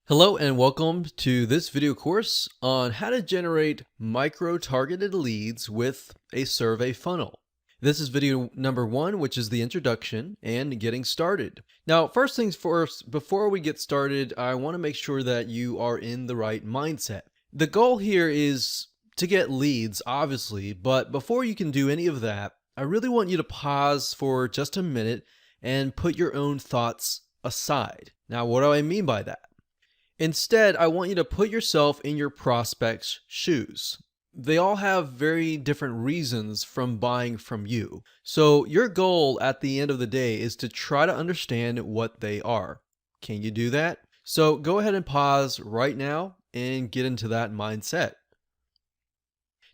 Hello and welcome to this video course on how to generate micro-targeted leads with a survey funnel. This is video number 1, which is the introduction and getting started. Now, first things first, before we get started, I want to make sure that you are in the right mindset. The goal here is to get leads, obviously, but before you can do any of that, I really want you to pause for just a minute and put your own thoughts aside. Now, what do I mean by that? Instead, I want you to put yourself in your prospect's shoes. They all have very different reasons from buying from you. So your goal at the end of the day is to try to understand what they are. Can you do that? So go ahead and pause right now and get into that mindset.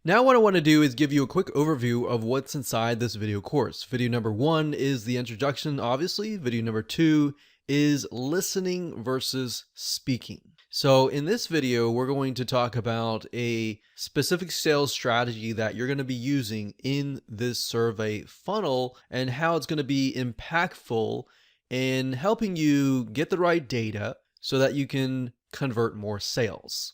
Now what I want to do is give you a quick overview of what's inside this video course. Video number 1 is the introduction, obviously. Video number 2 is listening versus speaking. So in this video, we're going to talk about a specific sales strategy that you're going to be using in this survey funnel and how it's going to be impactful in helping you get the right data so that you can convert more sales.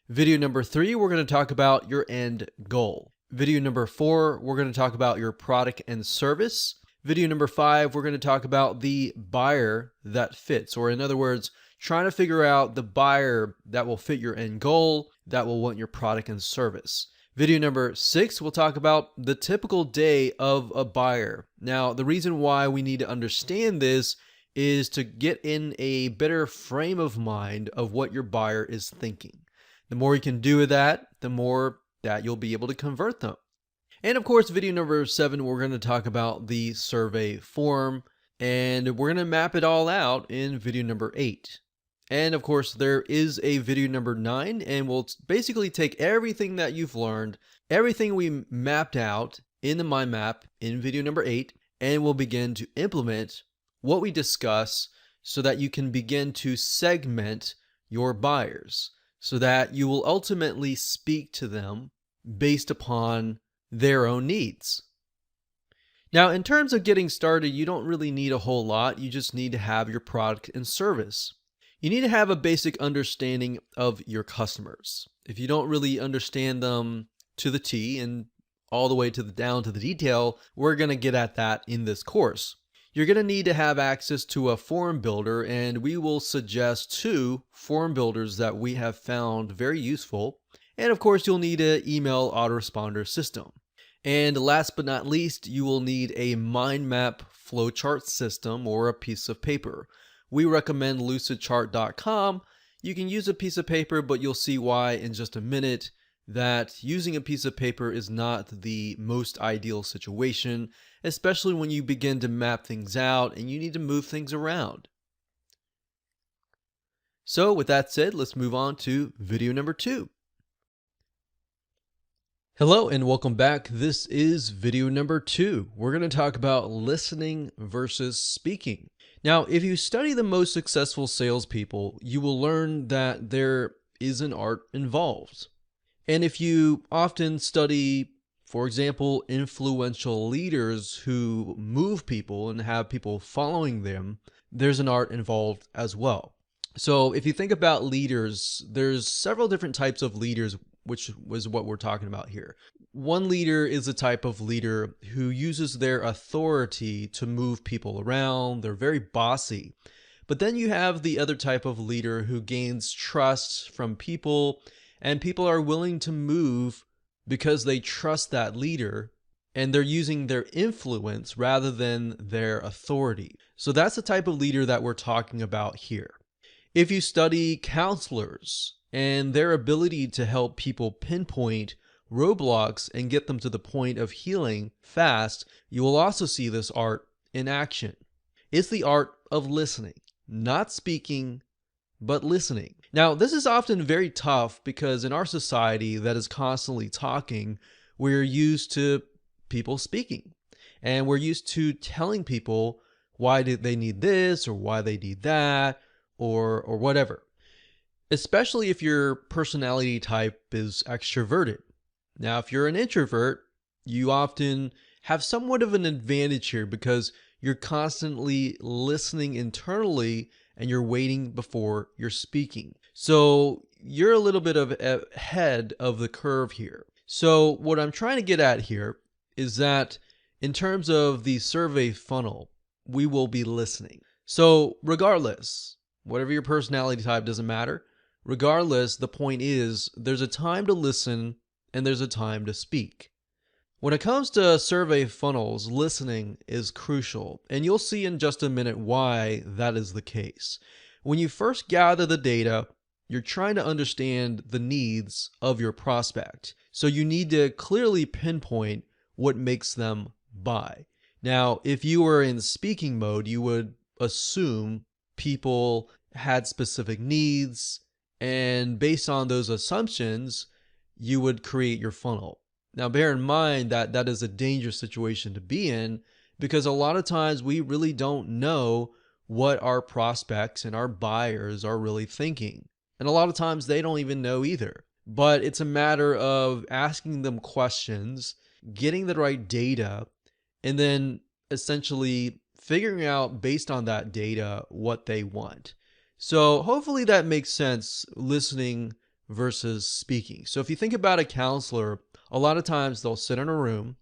Video number 3, we're going to talk about your end goal. Video number 4, we're going to talk about your product and service. Video number 5, we're going to talk about the buyer that fits, or in other words, trying to figure out the buyer that will fit your end goal, that will want your product and service. Video number 6, we'll talk about the typical day of a buyer. Now, the reason why we need to understand this is to get in a better frame of mind of what your buyer is thinking. The more you can do with that, the more that you'll be able to convert them. And of course, video number 7, we're going to talk about the survey form, and we're going to map it all out in video number 8. And of course, there is a video number 9, and we'll basically take everything that you've learned, everything we mapped out in the mind map in video number 8, and we'll begin to implement what we discuss so that you can begin to segment your buyers so that you will ultimately speak to them based upon their own needs. Now, in terms of getting started, you don't really need a whole lot. You just need to have your product and service. You need to have a basic understanding of your customers. If you don't really understand them to the T and all the way to down to the detail, we're going to get at that in this course. You're going to need to have access to a form builder, and we will suggest 2 form builders that we have found very useful. And of course, you'll need an email autoresponder system. And last but not least, you will need a mind map flowchart system or a piece of paper. We recommend lucidchart.com. You can use a piece of paper, but you'll see why in just a minute that using a piece of paper is not the most ideal situation, especially when you begin to map things out and you need to move things around. So with that said, let's move on to video number 2. Hello and welcome back. This is video number 2. We're going to talk about listening versus speaking. Now, if you study the most successful salespeople, you will learn that there is an art involved. And if you often study, for example, influential leaders who move people and have people following them, there's an art involved as well. So if you think about leaders, there's several different types of leaders, which was what we're talking about here. One leader is a type of leader who uses their authority to move people around. They're very bossy. But then you have the other type of leader who gains trust from people, and people are willing to move because they trust that leader, and they're using their influence rather than their authority. So that's the type of leader that we're talking about here. If you study counselors and their ability to help people pinpoint roadblocks and get them to the point of healing fast, you will also see this art in action. It's the art of listening, not speaking, but listening. Now, this is often very tough because in our society that is constantly talking, we're used to people speaking, and we're used to telling people why did they need this or why they need that or whatever. Especially if your personality type is extroverted. Now, if you're an introvert, you often have somewhat of an advantage here because you're constantly listening internally and you're waiting before you're speaking. So you're a little bit of ahead of the curve here. So what I'm trying to get at here is that in terms of the survey funnel, we will be listening. So regardless, whatever your personality type, doesn't matter. Regardless, the point is there's a time to listen and there's a time to speak. When it comes to survey funnels, listening is crucial, and you'll see in just a minute why that is the case. When you first gather the data, you're trying to understand the needs of your prospect. So you need to clearly pinpoint what makes them buy. Now, if you were in speaking mode, you would assume people had specific needs, and based on those assumptions, you would create your funnel. Now, bear in mind that that is a dangerous situation to be in, because a lot of times we really don't know what our prospects and our buyers are really thinking. And a lot of times they don't even know either. But it's a matter of asking them questions, getting the right data, and then essentially figuring out based on that data what they want. So hopefully that makes sense, listening versus speaking. So if you think about a counselor, a lot of times they'll sit in a room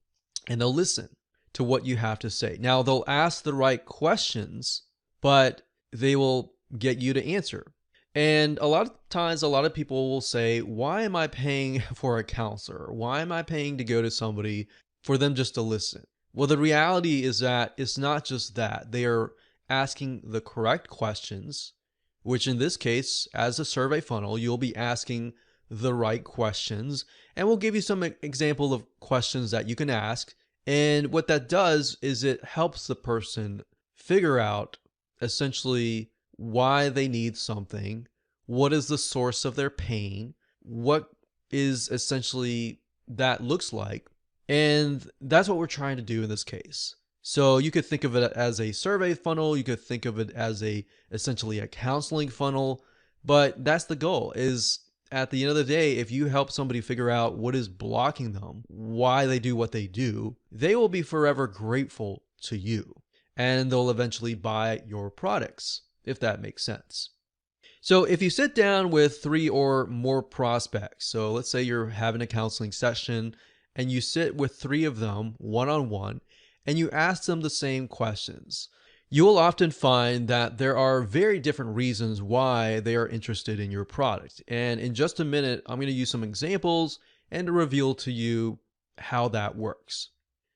and they'll listen to what you have to say. Now, they'll ask the right questions, but they will get you to answer. And a lot of times, a lot of people will say, why am I paying for a counselor? Why am I paying to go to somebody for them just to listen? Well, the reality is that it's not just that. They are asking the correct questions, which in this case, as a survey funnel, you'll be asking the right questions, and we'll give you some example of questions that you can ask. And what that does is it helps the person figure out essentially why they need something, what is the source of their pain, what is essentially that looks like. And that's what we're trying to do in this case. So you could think of it as a survey funnel, you could think of it as essentially a counseling funnel, but that's the goal. Is at the end of the day, if you help somebody figure out what is blocking them, why they do what they do, they will be forever grateful to you, and they'll eventually buy your products, if that makes sense. So if you sit down with 3 or more prospects, so let's say you're having a counseling session and you sit with 3 of them one-on-one and you ask them the same questions, you will often find that there are very different reasons why they are interested in your product. And in just a minute, I'm going to use some examples and to reveal to you how that works.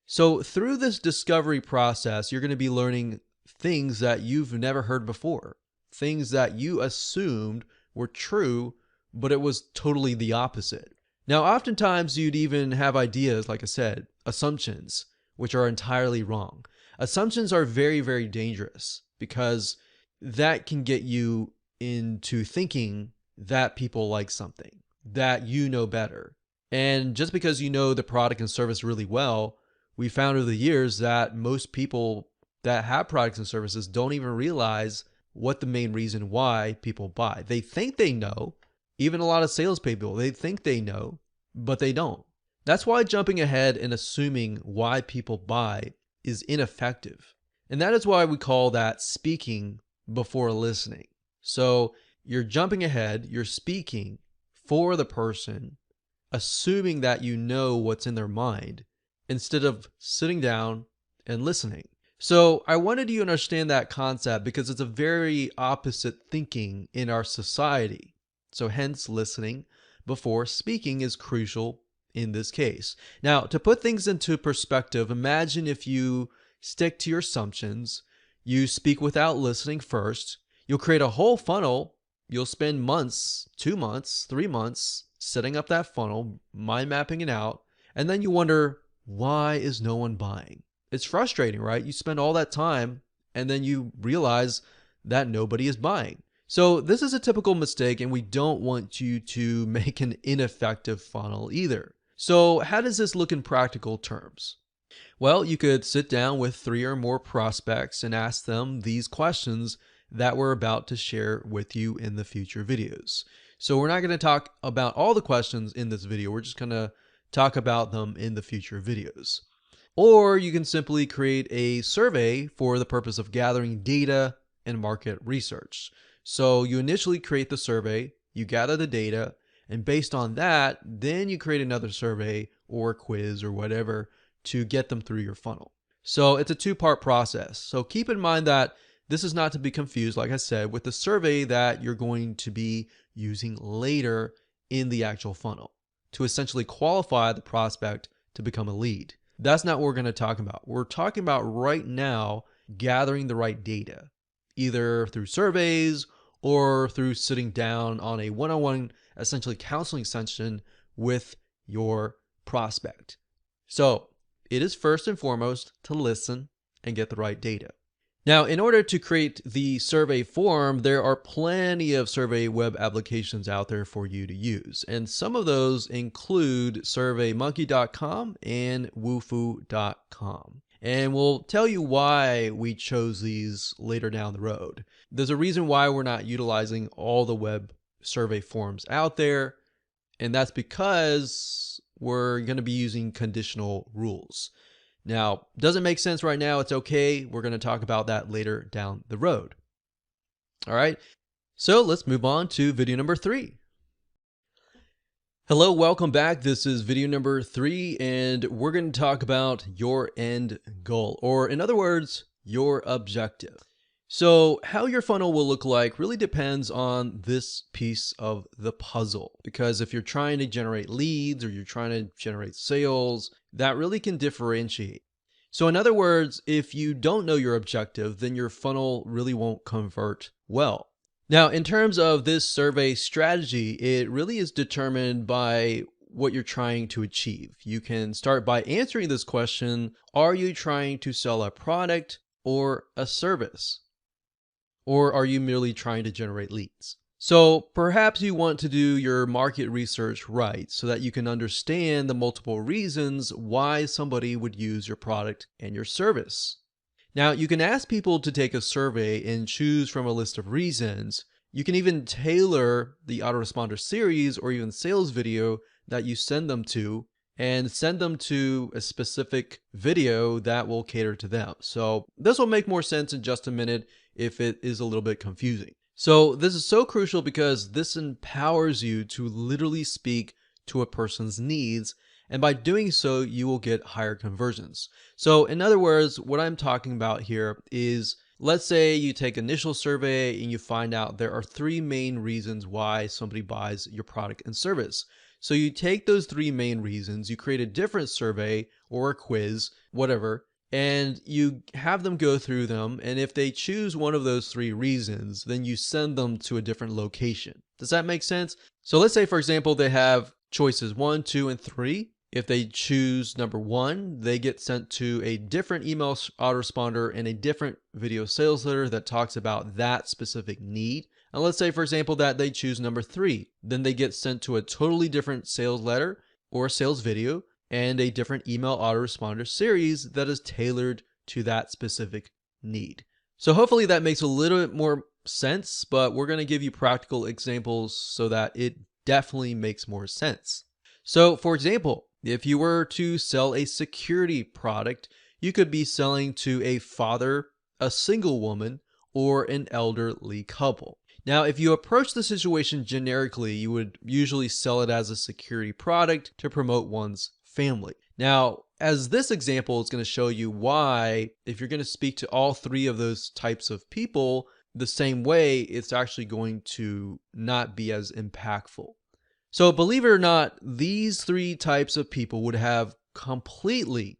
So through this discovery process, you're going to be learning things that you've never heard before, things that you assumed were true, but it was totally the opposite. Now, oftentimes you'd even have ideas, like I said, assumptions, which are entirely wrong. Assumptions are very, very dangerous because that can get you into thinking that people like something, that you know better. And just because you know the product and service really well, we found over the years that most people that have products and services don't even realize what the main reason why people buy. They think they know, even a lot of salespeople, they think they know, but they don't. That's why jumping ahead and assuming why people buy is ineffective. And that is why we call that speaking before listening. So you're jumping ahead, you're speaking for the person, assuming that you know what's in their mind, instead of sitting down and listening. So I wanted you to understand that concept because it's a very opposite thinking in our society. So hence listening before speaking is crucial in this case. Now, to put things into perspective, imagine if you stick to your assumptions, you speak without listening first, you'll create a whole funnel, you'll spend months, 2 months, 3 months setting up that funnel, mind mapping it out, and then you wonder, why is no one buying? It's frustrating, right? You spend all that time and then you realize that nobody is buying. So this is a typical mistake, and we don't want you to make an ineffective funnel either. So how does this look in practical terms? Well, you could sit down with 3 or more prospects and ask them these questions that we're about to share with you in the future videos. So we're not going to talk about all the questions in this video. We're just going to talk about them in the future videos. Or you can simply create a survey for the purpose of gathering data and market research. So you initially create the survey, you gather the data, and based on that, then you create another survey or quiz or whatever to get them through your funnel. So it's a two-part process. So keep in mind that this is not to be confused, like I said, with the survey that you're going to be using later in the actual funnel to essentially qualify the prospect to become a lead. That's not what we're going to talk about. We're talking about right now gathering the right data, either through surveys or through sitting down on a one-on-one, essentially counseling session with your prospect. So it is first and foremost to listen and get the right data. Now, in order to create the survey form, there are plenty of survey web applications out there for you to use. And some of those include SurveyMonkey.com and Wufoo.com. And we'll tell you why we chose these later down the road. There's a reason why we're not utilizing all the web survey forms out there, and that's because we're going to be using conditional rules. Now, does it make sense right now? It's okay. We're going to talk about that later down the road. All right. So let's move on to video number 3. Hello, welcome back. This is video number 3, and we're going to talk about your end goal, or in other words, your objective. So how your funnel will look like really depends on this piece of the puzzle, because if you're trying to generate leads or you're trying to generate sales, that really can differentiate. So in other words, if you don't know your objective, then your funnel really won't convert well. Now, in terms of this survey strategy, it really is determined by what you're trying to achieve. You can start by answering this question: are you trying to sell a product or a service? Or are you merely trying to generate leads? So perhaps you want to do your market research right so that you can understand the multiple reasons why somebody would use your product and your service. Now, you can ask people to take a survey and choose from a list of reasons. You can even tailor the autoresponder series or even sales video that you send them to, and send them to a specific video that will cater to them. So this will make more sense in just a minute if it is a little bit confusing. So this is so crucial because this empowers you to literally speak to a person's needs, and by doing so, you will get higher conversions. So in other words, what I'm talking about here is, let's say you take initial survey and you find out there are 3 main reasons why somebody buys your product and service. So you take those 3 main reasons, you create a different survey or a quiz, whatever, and you have them go through them. And if they choose one of those 3 reasons, then you send them to a different location. Does that make sense? So let's say, for example, they have choices 1, 2, and 3. If they choose number 1, they get sent to a different email autoresponder and a different video sales letter that talks about that specific need. And let's say, for example, that they choose number 3, then they get sent to a totally different sales letter or sales video and a different email autoresponder series that is tailored to that specific need. So hopefully that makes a little bit more sense, but we're going to give you practical examples so that it definitely makes more sense. So for example, if you were to sell a security product, you could be selling to a father, a single woman, or an elderly couple. Now, if you approach the situation generically, you would usually sell it as a security product to promote one's family. Now, as this example is going to show you why, if you're going to speak to all 3 of those types of people the same way, it's actually going to not be as impactful. So believe it or not, these 3 types of people would have completely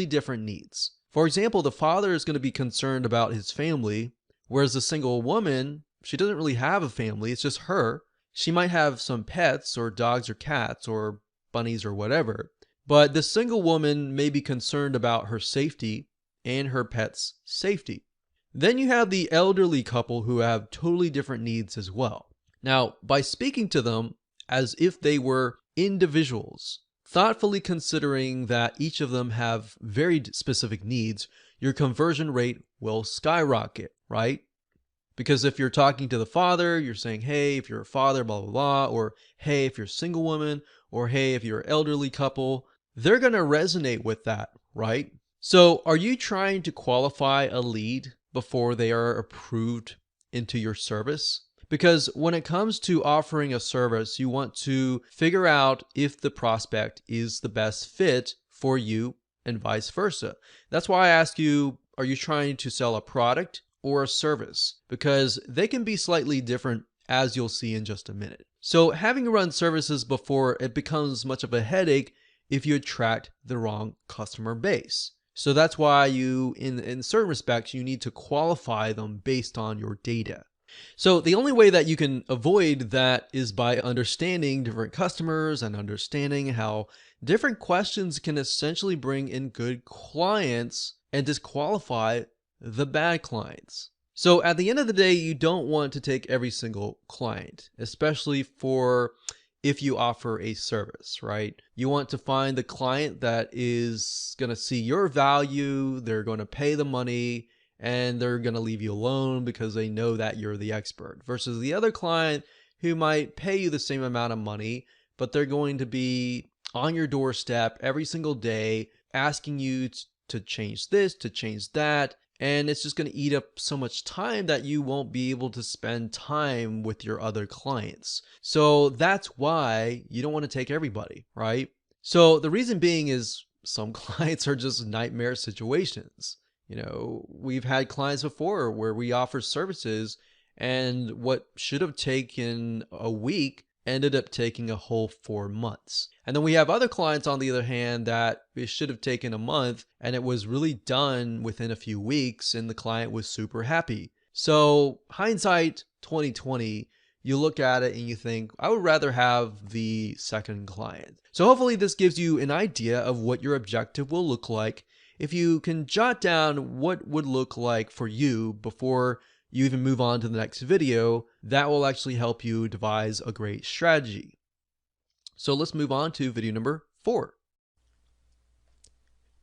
different needs. For example, the father is going to be concerned about his family, whereas the single woman, she doesn't really have a family, it's just her. She might have some pets or dogs or cats or bunnies or whatever, but the single woman may be concerned about her safety and her pet's safety. Then you have the elderly couple who have totally different needs as well. Now, by speaking to them as if they were individuals, thoughtfully considering that each of them have very specific needs, your conversion rate will skyrocket, right? Because if you're talking to the father, you're saying, hey, if you're a father, blah, blah, blah, or hey, if you're a single woman, or hey, if you're an elderly couple, they're going to resonate with that, right? So are you trying to qualify a lead before they are approved into your service. Because when it comes to offering a service, you want to figure out if the prospect is the best fit for you and vice versa. That's why I ask you, are you trying to sell a product or a service? Because they can be slightly different, as you'll see in just a minute. So having run services before, it becomes much of a headache if you attract the wrong customer base. So that's why in certain respects, you need to qualify them based on your data. So the only way that you can avoid that is by understanding different customers and understanding how different questions can essentially bring in good clients and disqualify the bad clients. So at the end of the day, you don't want to take every single client, especially for if you offer a service, right? You want to find the client that is going to see your value, they're going to pay the money, and they're going to leave you alone because they know that you're the expert, versus the other client who might pay you the same amount of money, but they're going to be on your doorstep every single day asking you to change this, to change that. And it's just going to eat up so much time that you won't be able to spend time with your other clients. So that's why you don't want to take everybody, right? So the reason being is some clients are just nightmare situations. We've had clients before where we offer services and what should have taken a week ended up taking a whole 4 months. And then we have other clients, on the other hand, that it should have taken a month and it was really done within a few weeks and the client was super happy. So hindsight 2020, you look at it and you think, I would rather have the second client. So hopefully this gives you an idea of what your objective will look like. If you can jot down what would look like for you before you even move on to the next video, that will actually help you devise a great strategy. So let's move on to video number 4.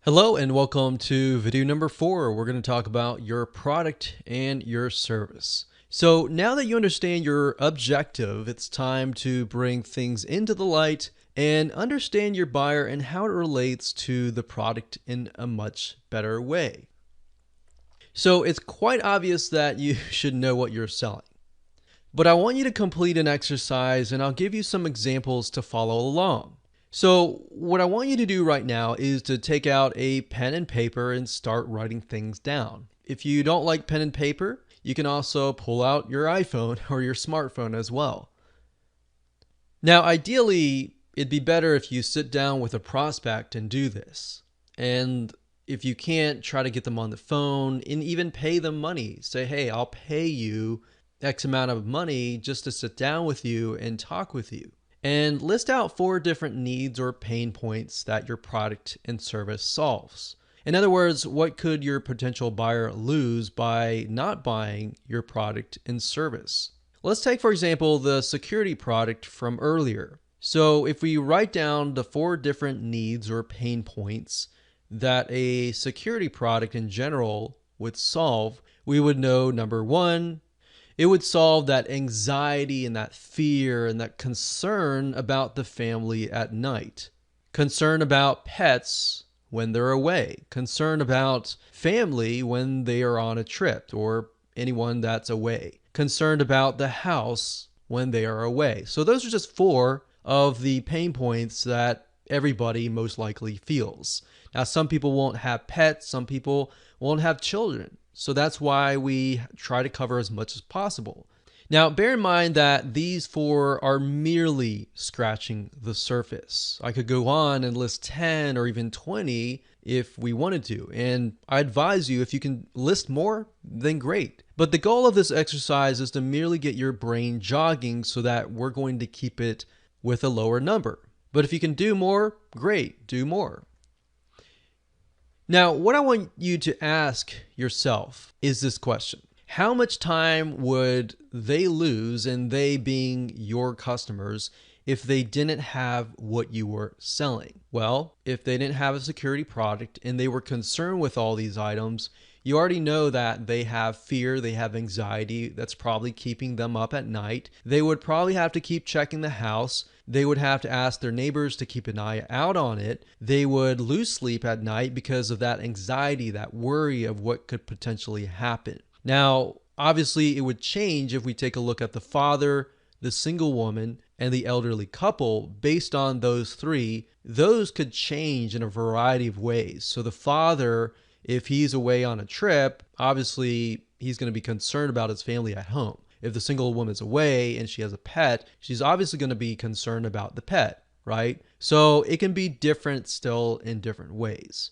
Hello and welcome to video number 4. We're going to talk about your product and your service. So now that you understand your objective, it's time to bring things into the light and understand your buyer and how it relates to the product in a much better way. So it's quite obvious that you should know what you're selling. But I want you to complete an exercise and I'll give you some examples to follow along. So what I want you to do right now is to take out a pen and paper and start writing things down. If you don't like pen and paper, you can also pull out your iPhone or your smartphone as well. Now, ideally, it'd be better if you sit down with a prospect and do this. And if you can't, try to get them on the phone and even pay them money. Say, hey, I'll pay you X amount of money just to sit down with you and talk with you. And list out 4 different needs or pain points that your product and service solves. In other words, what could your potential buyer lose by not buying your product and service? Let's take, for example, the security product from earlier. So if we write down the 4 different needs or pain points that a security product in general would solve, we would know number 1, it would solve that anxiety and that fear and that concern about the family at night. Concern about pets when they're away. Concern about family when they are on a trip or anyone that's away. Concerned about the house when they are away. So those are just 4 of the pain points that everybody most likely feels. Now, some people won't have pets, some people won't have children. So that's why we try to cover as much as possible. Now, bear in mind that these 4 are merely scratching the surface. I could go on and list 10 or even 20 if we wanted to. And I advise you, if you can list more, then great. But the goal of this exercise is to merely get your brain jogging so that we're going to keep it with a lower number. But if you can do more, great, do more. Now, what I want you to ask yourself is this question. How much time would they lose, and they being your customers, if they didn't have what you were selling? Well, if they didn't have a security product and they were concerned with all these items, you already know that they have fear, they have anxiety that's probably keeping them up at night. They would probably have to keep checking the house. They would have to ask their neighbors to keep an eye out on it. They would lose sleep at night because of that anxiety, that worry of what could potentially happen. Now, obviously, it would change if we take a look at the father, the single woman, and the elderly couple. Based on those three, those could change in a variety of ways. So the father, if he's away on a trip, obviously he's going to be concerned about his family at home. If the single woman's away and she has a pet, she's obviously going to be concerned about the pet, right? So it can be different still in different ways.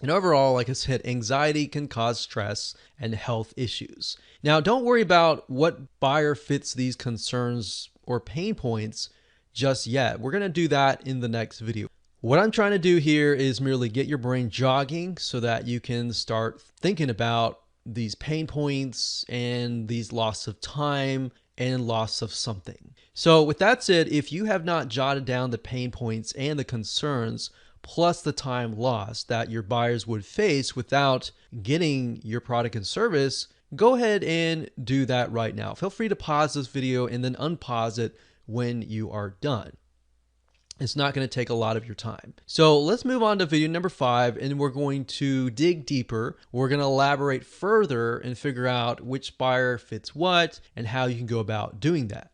And overall, like I said, anxiety can cause stress and health issues. Now, don't worry about what buyer fits these concerns or pain points just yet. We're going to do that in the next video. What I'm trying to do here is merely get your brain jogging so that you can start thinking about these pain points and these loss of time and loss of something. So with that said, if you have not jotted down the pain points and the concerns, plus the time lost that your buyers would face without getting your product and service, go ahead and do that right now. Feel free to pause this video and then unpause it when you are done. It's not going to take a lot of your time. So let's move on to video number 5, and we're going to dig deeper. We're going to elaborate further and figure out which buyer fits what and how you can go about doing that.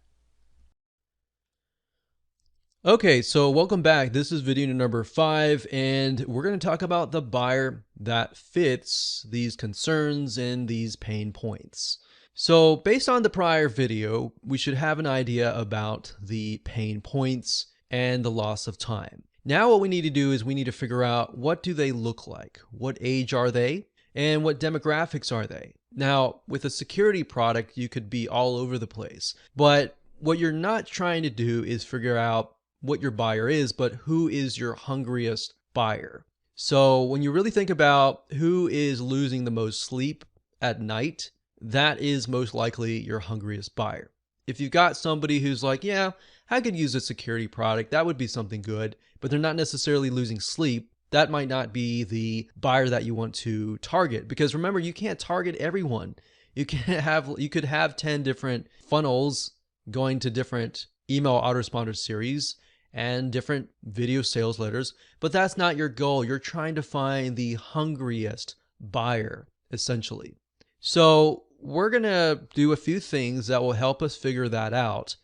Okay, so welcome back. This is video number 5, and we're going to talk about the buyer that fits these concerns and these pain points. So based on the prior video, we should have an idea about the pain points and the loss of time. Now what we need to do is we need to figure out, what do they look like? What age are they? And what demographics are they? Now, with a security product, you could be all over the place. But what you're not trying to do is figure out what your buyer is, but who is your hungriest buyer. So when you really think about who is losing the most sleep at night, that is most likely your hungriest buyer. If you've got somebody who's like, yeah, I could use a security product, that would be something good, but they're not necessarily losing sleep, that might not be the buyer that you want to target. Because remember, you can't target everyone. You could have 10 different funnels going to different email autoresponder series and different video sales letters, but that's not your goal. You're trying to find the hungriest buyer, essentially. So we're going to do a few things that will help us figure that out.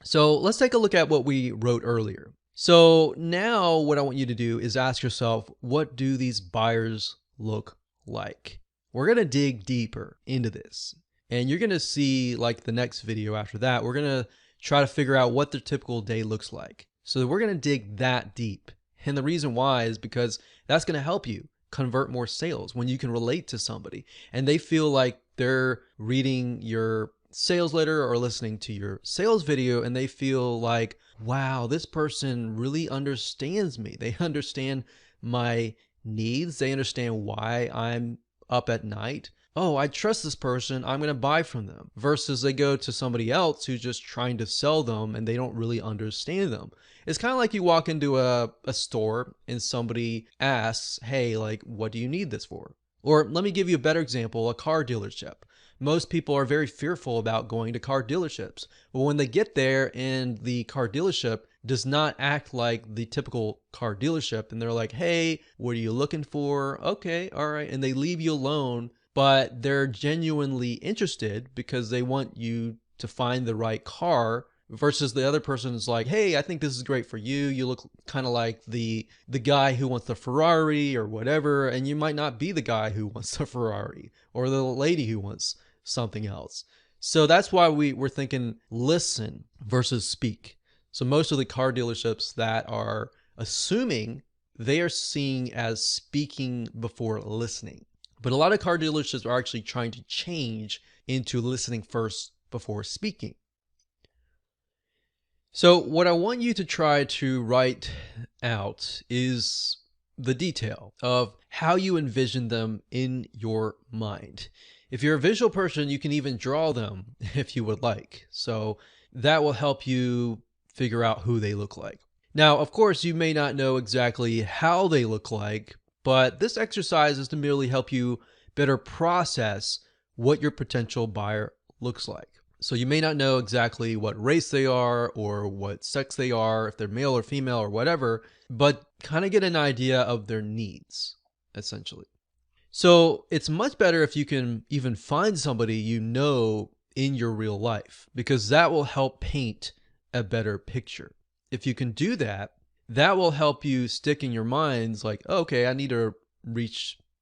So let's take a look at what we wrote earlier. So now what I want you to do is ask yourself, what do these buyers look like? We're going to dig deeper into this, and you're going to see, like the next video after that, we're going to try to figure out what their typical day looks like. So we're going to dig that deep. And the reason why is because that's going to help you convert more sales when you can relate to somebody and they feel like they're reading your sales letter or listening to your sales video and they feel like, wow, this person really understands me. They understand my needs. They understand why I'm up at night. Oh, I trust this person, I'm going to buy from them. Versus they go to somebody else who's just trying to sell them and they don't really understand them. It's kind of like you walk into a store and somebody asks, hey, like, what do you need this for? Or let me give you a better example, a car dealership. Most people are very fearful about going to car dealerships. But when they get there and the car dealership does not act like the typical car dealership and they're like, hey, what are you looking for? Okay, all right. And they leave you alone, but they're genuinely interested because they want you to find the right car, versus the other person is like, hey, I think this is great for you. You look kind of like the guy who wants the Ferrari or whatever, and you might not be the guy who wants the Ferrari or the lady who wants something else. So that's why we're thinking listen versus speak. So most of the car dealerships that are assuming, they are seeing as speaking before listening. But a lot of car dealerships are actually trying to change into listening first before speaking. So what I want you to try to write out is the detail of how you envision them in your mind. If you're a visual person, you can even draw them if you would like. So that will help you figure out who they look like. Now, of course, you may not know exactly how they look like, but this exercise is to merely help you better process what your potential buyer looks like. So you may not know exactly what race they are or what sex they are, if they're male or female or whatever, but kind of get an idea of their needs, essentially. So it's much better if you can even find somebody you know in your real life, because that will help paint a better picture. If you can do that, that will help you stick in your minds like, oh, okay, I need to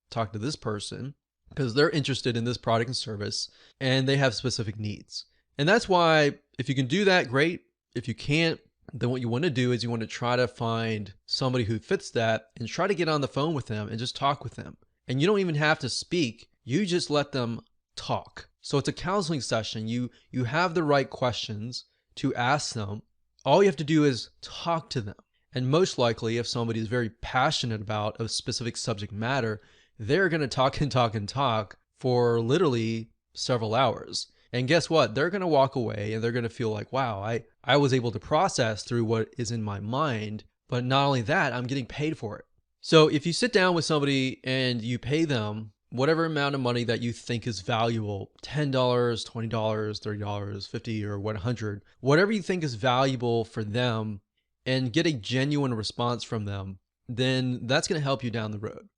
talk to this person because they're interested in this product and service and they have specific needs. And that's why if you can do that, great. If you can't, then what you want to do is you want to try to find somebody who fits that and try to get on the phone with them and just talk with them. And you don't even have to speak. You just let them talk. So it's a counseling session. You have the right questions to ask them. All you have to do is talk to them. And most likely, if somebody is very passionate about a specific subject matter, they're going to talk and talk and talk for literally several hours. And guess what? They're going to walk away and they're going to feel like, wow, I was able to process through what is in my mind. But not only that, I'm getting paid for it. So if you sit down with somebody and you pay them whatever amount of money that you think is valuable, $10, $20, $30, $50, or $100, whatever you think is valuable for them, and get a genuine response from them, then that's going to help you down the road.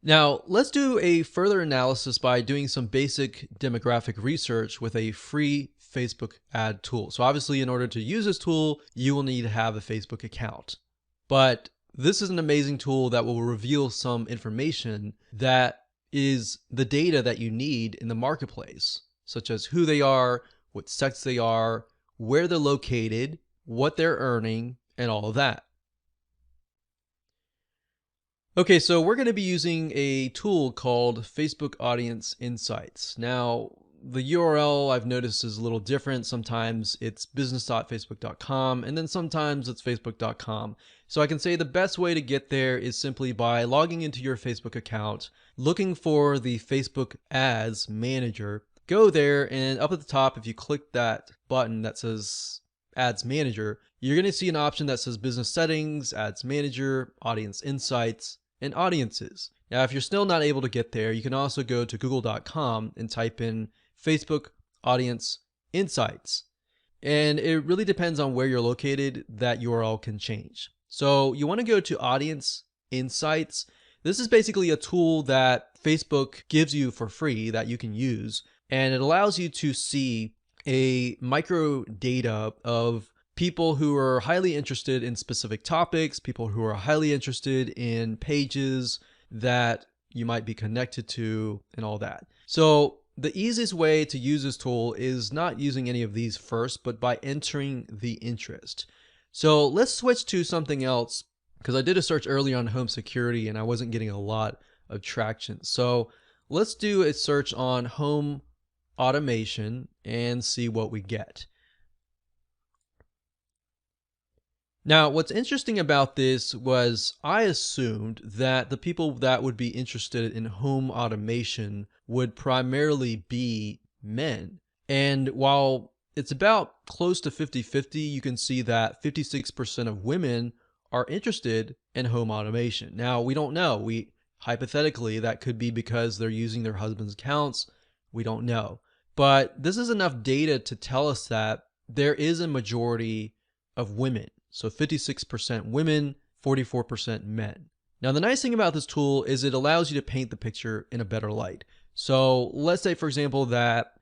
Now, let's do a further analysis by doing some basic demographic research with a free Facebook ad tool. So obviously, in order to use this tool, you will need to have a Facebook account. But this is an amazing tool that will reveal some information that is the data that you need in the marketplace, such as who they are, what sex they are, where they're located, what they're earning, and all of that. Okay, so we're going to be using a tool called Facebook Audience Insights. Now, the URL I've noticed is a little different. Sometimes it's business.facebook.com, and then sometimes it's facebook.com. So I can say the best way to get there is simply by logging into your Facebook account, looking for the Facebook Ads Manager, go there, and up at the top, if you click that button that says Ads Manager, you're going to see an option that says Business Settings, Ads Manager, Audience Insights, and Audiences. Now, if you're still not able to get there, you can also go to google.com and type in Facebook Audience Insights. And it really depends on where you're located, that URL can change. So you want to go to Audience Insights. This is basically a tool that Facebook gives you for free that you can use. And it allows you to see a micro data of people who are highly interested in specific topics, people who are highly interested in pages that you might be connected to, and all that. So the easiest way to use this tool is not using any of these first, but by entering the interest. So let's switch to something else, because I did a search early on home security and I wasn't getting a lot of traction. So let's do a search on home automation and see what we get. Now, what's interesting about this was I assumed that the people that would be interested in home automation would primarily be men. And while it's about close to 50-50, you can see that 56% of women are interested in home automation. Now, we don't know. Hypothetically, that could be because they're using their husband's accounts. We don't know. But this is enough data to tell us that there is a majority of women. So 56% women, 44% men. Now, the nice thing about this tool is it allows you to paint the picture in a better light. So let's say, for example, that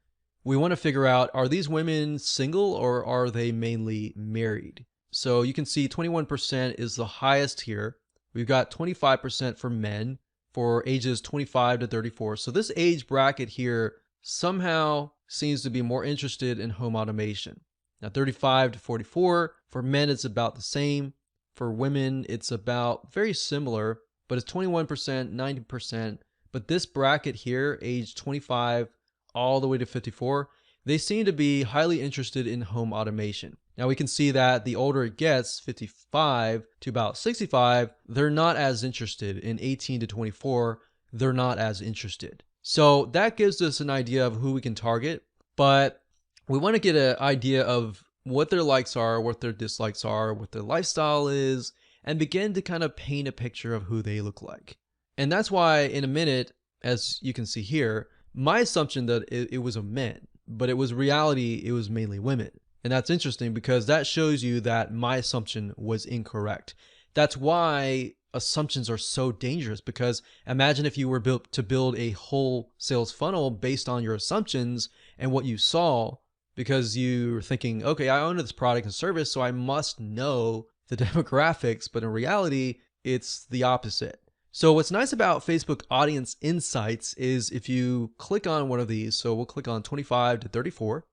we want to figure out, are these women single or are they mainly married? So you can see 21% is the highest here. We've got 25% for men for ages 25 to 34. So this age bracket here somehow seems to be more interested in home automation. Now 35 to 44, for men it's about the same. For women it's about very similar, but it's 21%, 90%. But this bracket here, age 25 all the way to 54, they seem to be highly interested in home automation. Now we can see that the older it gets, 55 to about 65, they're not as interested. In 18 to 24, they're not as interested. So that gives us an idea of who we can target, but we want to get an idea of what their likes are, what their dislikes are, what their lifestyle is, and begin to kind of paint a picture of who they look like. And that's why in a minute, as you can see here, my assumption that it was a men, but it was reality, it was mainly women. And that's interesting because that shows you that my assumption was incorrect. That's why assumptions are so dangerous, because imagine if you were built to build a whole sales funnel based on your assumptions and what you saw, because you were thinking, okay, I own this product and service, so I must know the demographics, but in reality, it's the opposite. So what's nice about Facebook Audience Insights is if you click on one of these, so we'll click on 25 to 34,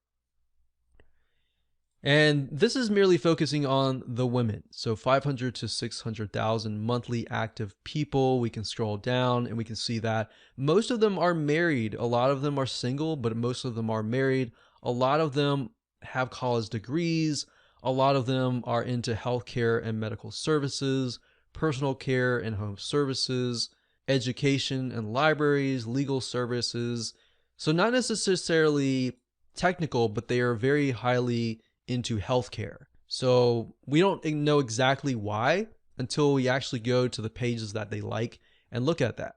and this is merely focusing on the women. So 500 to 600,000 monthly active people. We can scroll down and we can see that most of them are married. A lot of them are single, but most of them are married. A lot of them have college degrees. A lot of them are into healthcare and medical services, personal care and home services, education and libraries, legal services. So not necessarily technical, but they are very highly into healthcare. So we don't know exactly why until we actually go to the pages that they like and look at that.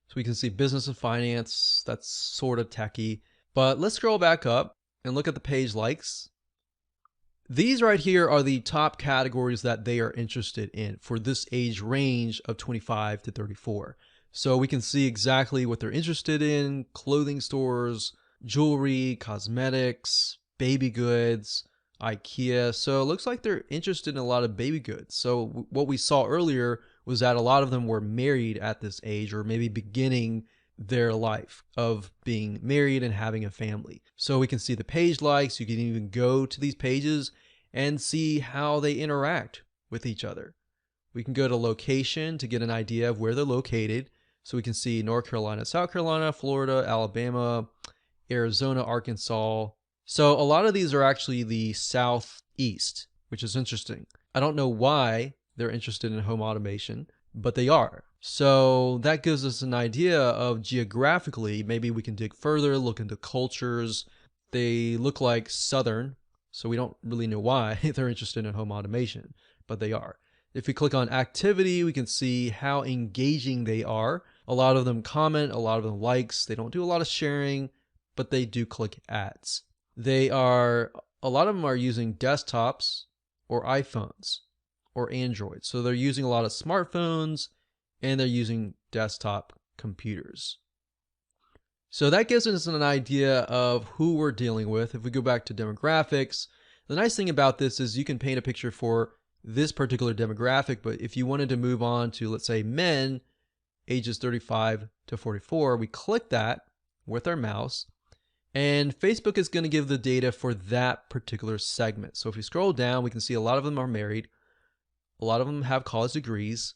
So we can see business and finance, that's sort of techie. But let's scroll back up and look at the page likes. These right here are the top categories that they are interested in for this age range of 25 to 34. So we can see exactly what they're interested in: clothing stores, jewelry, cosmetics, baby goods, IKEA. So it looks like they're interested in a lot of baby goods. So what we saw earlier was that a lot of them were married at this age, or maybe beginning their life of being married and having a family. So we can see the page likes. You can even go to these pages and see how they interact with each other. We can go to location to get an idea of where they're located. So we can see North Carolina, South Carolina, Florida, Alabama, Arizona, Arkansas. So a lot of these are actually the Southeast, which is interesting. I don't know why they're interested in home automation, but they are. So that gives us an idea of geographically, maybe we can dig further, look into cultures. They look like Southern, so we don't really know why they're interested in home automation, but they are. If we click on activity, we can see how engaging they are. A lot of them comment, a lot of them likes. They don't do a lot of sharing, but they do click ads. A lot of them are using desktops or iPhones or Android. So they're using a lot of smartphones and they're using desktop computers. So that gives us an idea of who we're dealing with. If we go back to demographics, the nice thing about this is you can paint a picture for this particular demographic, but if you wanted to move on to, let's say, men ages 35 to 44, we click that with our mouse, and Facebook is going to give the data for that particular segment. So if we scroll down, we can see a lot of them are married. A lot of them have college degrees.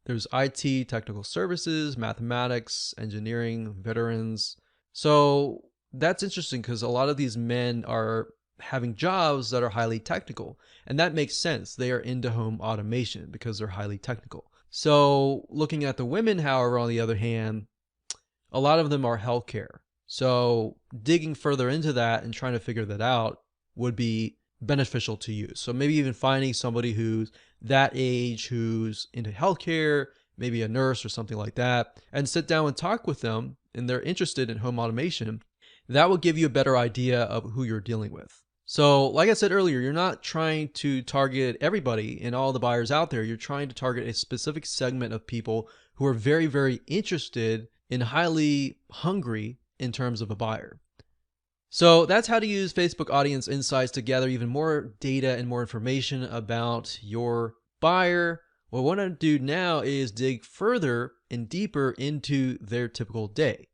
There's IT, technical services, mathematics, engineering, veterans. So that's interesting because a lot of these men are having jobs that are highly technical. And that makes sense. They are into home automation because they're highly technical. So looking at the women, however, on the other hand, a lot of them are healthcare. So digging further into that and trying to figure that out would be beneficial to you. So maybe even finding somebody who's that age, who's into healthcare, maybe a nurse or something like that, and sit down and talk with them, and they're interested in home automation. That will give you a better idea of who you're dealing with. So like I said earlier, you're not trying to target everybody and all the buyers out there. You're trying to target a specific segment of people who are very, very interested and highly hungry in terms of a buyer. So that's how to use Facebook Audience Insights to gather even more data and more information about your buyer. What I want to do now is dig further and deeper into their typical day.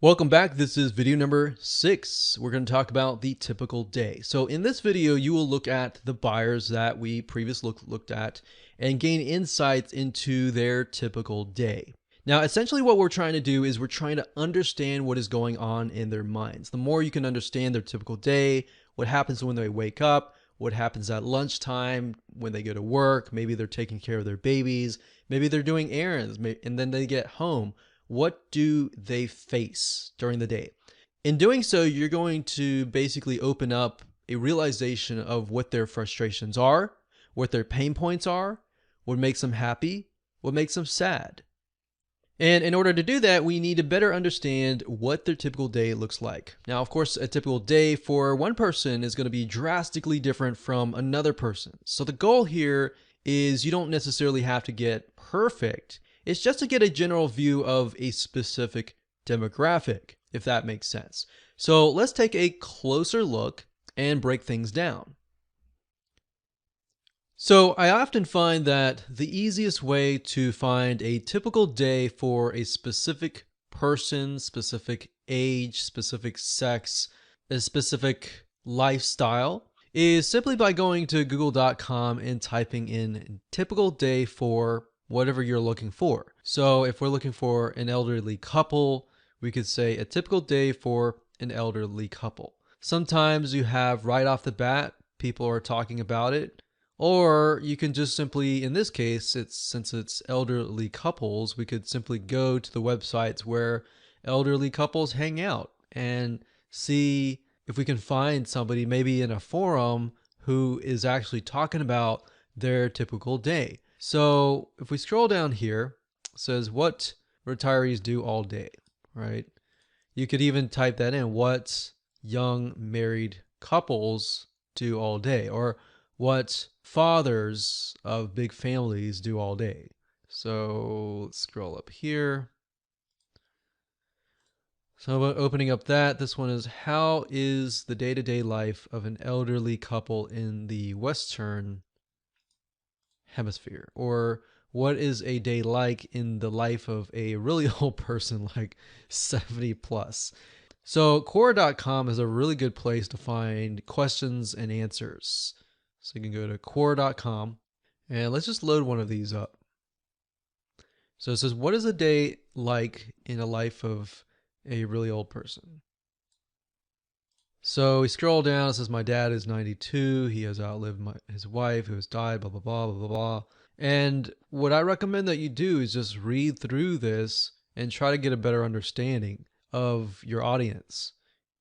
Welcome back. This is video number 6. We're going to talk about the typical day. So in this video, you will look at the buyers that we previously looked at and gain insights into their typical day. Now, essentially what we're trying to do is we're trying to understand what is going on in their minds. The more you can understand their typical day, what happens when they wake up, what happens at lunchtime, when they go to work, maybe they're taking care of their babies, maybe they're doing errands, and then they get home. What do they face during the day? In doing so, you're going to basically open up a realization of what their frustrations are, what their pain points are, what makes them happy, what makes them sad. And in order to do that, we need to better understand what their typical day looks like. Now, of course, a typical day for one person is going to be drastically different from another person. So the goal here is you don't necessarily have to get perfect. It's just to get a general view of a specific demographic, if that makes sense. So let's take a closer look and break things down. So I often find that the easiest way to find a typical day for a specific person, specific age, specific sex, a specific lifestyle is simply by going to google.com and typing in typical day for whatever you're looking for. So if we're looking for an elderly couple, we could say a typical day for an elderly couple. Sometimes you have right off the bat, people are talking about it. Or you can just simply, in this case, since it's elderly couples, we could simply go to the websites where elderly couples hang out and see if we can find somebody maybe in a forum who is actually talking about their typical day. So if we scroll down here, it says what retirees do all day, right? You could even type that in, what young married couples do all day, or what fathers of big families do all day. So let's scroll up here. So opening up this one is, how is the day-to-day life of an elderly couple in the Western Hemisphere? Or what is a day like in the life of a really old person like 70 plus? So Quora.com is a really good place to find questions and answers. So you can go to Quora.com and let's just load one of these up. So it says, what is a day like in a life of a really old person? So we scroll down, it says my dad is 92, he has outlived his wife who has died, blah, blah, blah, blah, blah, blah. And what I recommend that you do is just read through this and try to get a better understanding of your audience.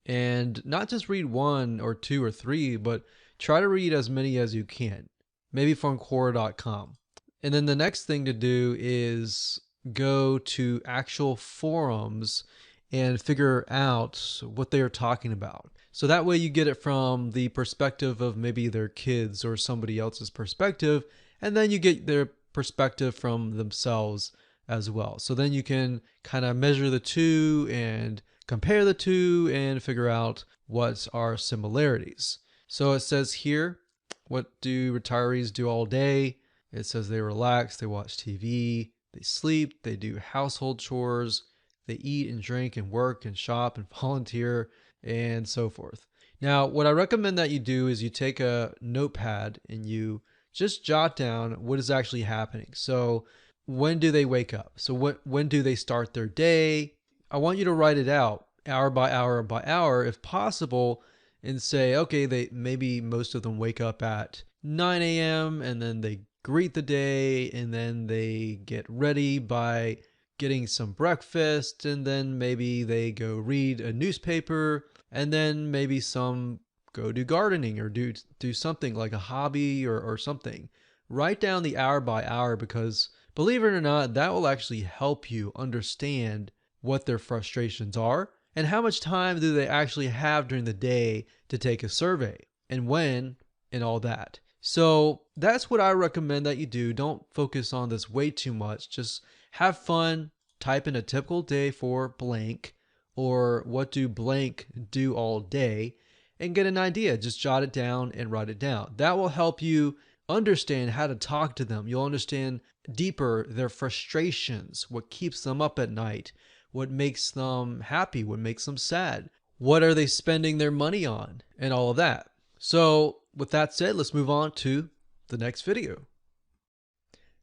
And not just read one or two or three, but try to read as many as you can, maybe from Quora.com. And then the next thing to do is go to actual forums and figure out what they are talking about. So that way you get it from the perspective of maybe their kids or somebody else's perspective, and then you get their perspective from themselves as well. So then you can kind of measure the two and compare the two and figure out what are similarities. So it says here, what do retirees do all day? It says they relax, they watch TV, they sleep, they do household chores, they eat and drink and work and shop and volunteer and so forth. Now, what I recommend that you do is you take a notepad and you just jot down what is actually happening. So when do they wake up? So when do they start their day? I want you to write it out hour by hour by hour if possible, and say, okay, maybe most of them wake up at 9 a.m. and then they greet the day and then they get ready by getting some breakfast, and then maybe they go read a newspaper, and then maybe some go do gardening or do something like a hobby or something. Write down the hour by hour, because believe it or not, that will actually help you understand what their frustrations are and how much time do they actually have during the day to take a survey and when and all that. So that's what I recommend that you do. Don't focus on this way too much. Just have fun, type in a typical day for blank, or what do blank do all day, and get an idea. Just jot it down and write it down. That will help you understand how to talk to them. You'll understand deeper their frustrations, what keeps them up at night, what makes them happy, what makes them sad, what are they spending their money on, and all of that. So with that said, let's move on to the next video.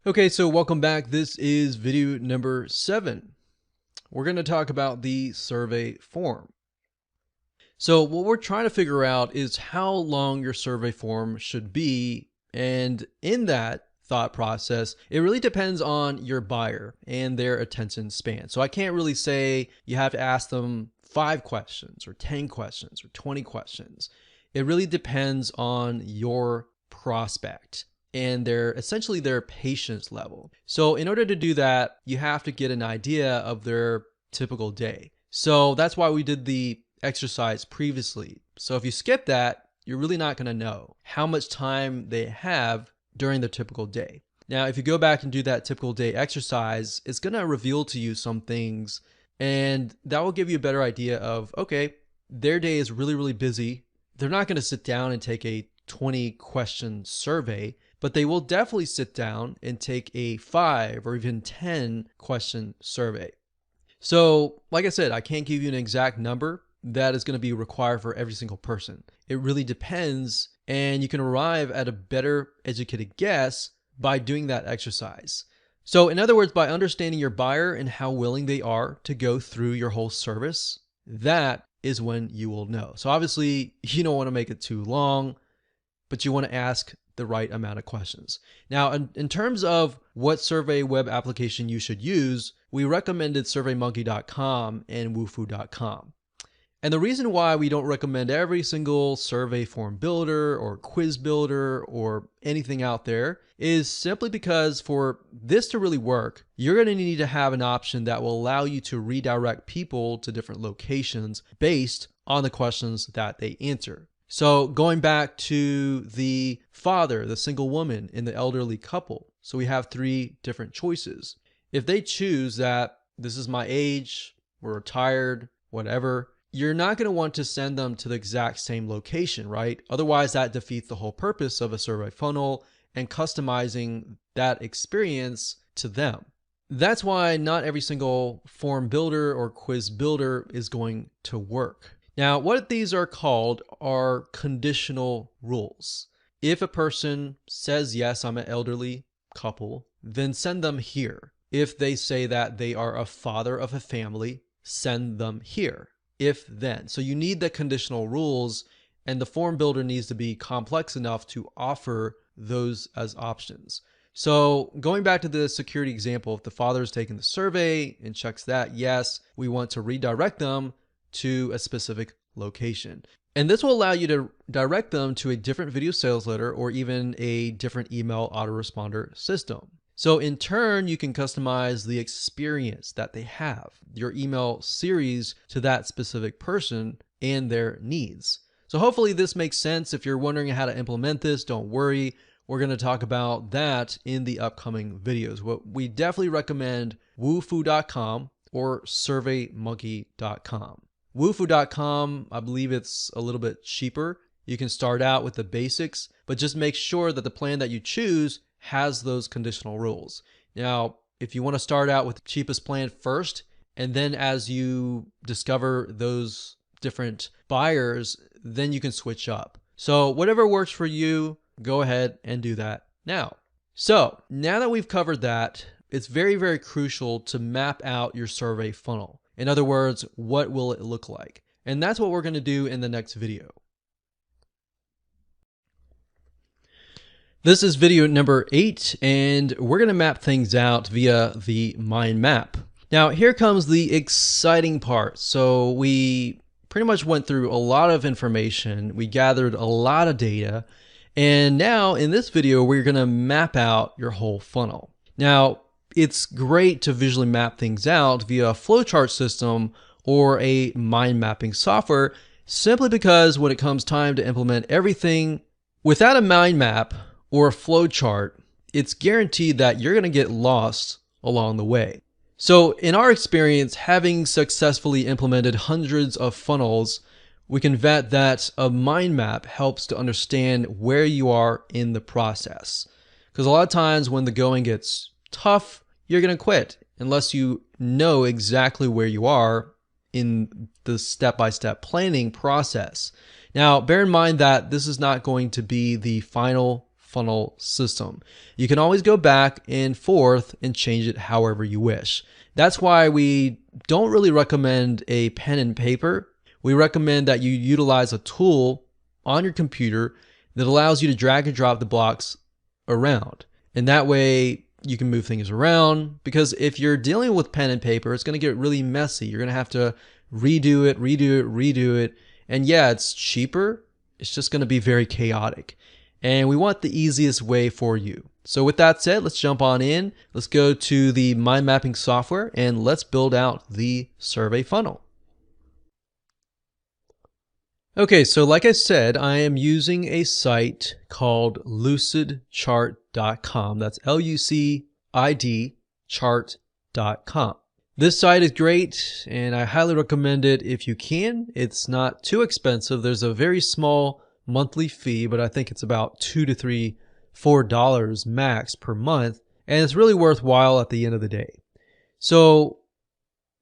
Okay, so welcome back. This is video number 7. We're going to talk about the survey form. So what we're trying to figure out is how long your survey form should be. And in that thought process, it really depends on your buyer and their attention span. So I can't really say you have to ask them 5 questions or 10 questions or 20 questions. It really depends on your prospect and essentially their patience level. So in order to do that, you have to get an idea of their typical day. So that's why we did the exercise previously. So if you skip that, you're really not going to know how much time they have during their typical day. Now, if you go back and do that typical day exercise, it's going to reveal to you some things, and that will give you a better idea of, okay, their day is really, really busy. They're not going to sit down and take a 20-question survey, but they will definitely sit down and take a 5 or even 10-question survey. So, like I said, I can't give you an exact number that is going to be required for every single person. It really depends, and you can arrive at a better educated guess by doing that exercise. So in other words, by understanding your buyer and how willing they are to go through your whole service, that is when you will know. So obviously you don't want to make it too long, but you want to ask the right amount of questions. Now, in terms of what survey web application you should use, we recommended SurveyMonkey.com and Wufoo.com. And the reason why we don't recommend every single survey form builder or quiz builder or anything out there is simply because for this to really work, you're going to need to have an option that will allow you to redirect people to different locations based on the questions that they answer. So going back to the father, the single woman, and the elderly couple. So we have 3 different choices. If they choose that this is my age, we're retired, whatever, you're not going to want to send them to the exact same location, right? Otherwise, that defeats the whole purpose of a survey funnel and customizing that experience to them. That's why not every single form builder or quiz builder is going to work. Now, what these are called are conditional rules. If a person says, yes, I'm an elderly couple, then send them here. If they say that they are a father of a family, send them here. If then. So you need the conditional rules, and the form builder needs to be complex enough to offer those as options. So going back to the security example, if the father is taking the survey and checks that, yes, we want to redirect them to a specific location. And this will allow you to direct them to a different video sales letter or even a different email autoresponder system. So in turn, you can customize the experience that they have, your email series to that specific person and their needs. So hopefully this makes sense. If you're wondering how to implement this, don't worry. We're going to talk about that in the upcoming videos. We definitely recommend Wufoo.com or SurveyMonkey.com. Wufoo.com, I believe it's a little bit cheaper. You can start out with the basics, but just make sure that the plan that you choose has those conditional rules. Now, if you want to start out with the cheapest plan first, and then as you discover those different buyers, then you can switch up. So whatever works for you, go ahead and do that now. So now that we've covered that, it's very, very crucial to map out your survey funnel. In other words, what will it look like? And that's what we're going to do in the next video. This is video number 8, and we're going to map things out via the mind map. Now, here comes the exciting part. So we pretty much went through a lot of information. We gathered a lot of data. And now in this video, we're going to map out your whole funnel. Now, it's great to visually map things out via a flowchart system or a mind mapping software, simply because when it comes time to implement everything without a mind map or a flowchart, it's guaranteed that you're going to get lost along the way. So in our experience, having successfully implemented hundreds of funnels, we can vet that a mind map helps to understand where you are in the process. Because a lot of times when the going gets tough, you're going to quit unless you know exactly where you are in the step-by-step planning process. Now, bear in mind that this is not going to be the final funnel system. You can always go back and forth and change it however you wish. That's why we don't really recommend a pen and paper. We recommend that you utilize a tool on your computer that allows you to drag and drop the blocks around. And that way you can move things around, because if you're dealing with pen and paper, it's going to get really messy. You're going to have to redo it. And yeah, it's cheaper. It's just going to be very chaotic. and we want the easiest way for you. So with that said, let's jump on in. Let's go to the mind mapping software and let's build out the survey funnel. Okay, so like I said, I am using a site called lucidchart.com. That's L-U-C-I-D chart.com. This site is great and I highly recommend it if you can. It's not too expensive. There's a very small monthly fee, but I think it's about $2 to $4 max per month, and it's really worthwhile at the end of the day. So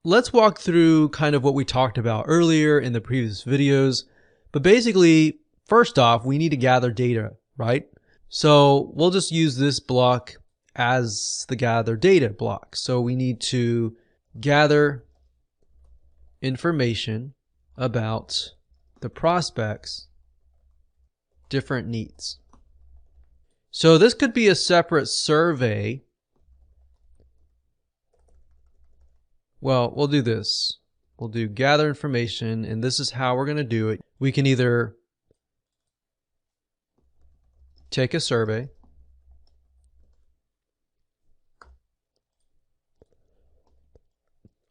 let's walk through kind of what we talked about earlier in the previous videos. But basically, first off, we need to gather data, right? So we'll just use this block as the gather data block. So we need to gather information about the prospect's different needs. So this could be a separate survey. Well, we'll do this. We'll do gather information, and this is how we're going to do it. We can either take a survey,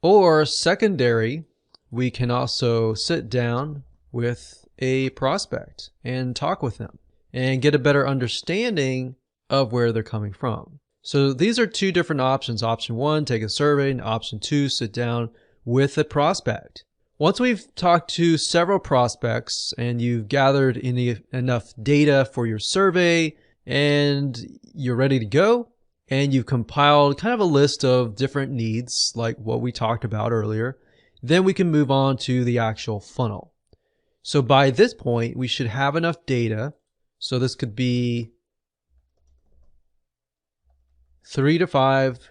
or secondary, we can also sit down with a prospect and talk with them and get a better understanding of where they're coming from. So these are two different options. Option 1, take a survey, and option 2, sit down with a prospect. Once we've talked to several prospects and you've gathered enough data for your survey and you're ready to go, and you've compiled kind of a list of different needs like what we talked about earlier, then we can move on to the actual funnel. So by this point, we should have enough data. So this could be 3 to 5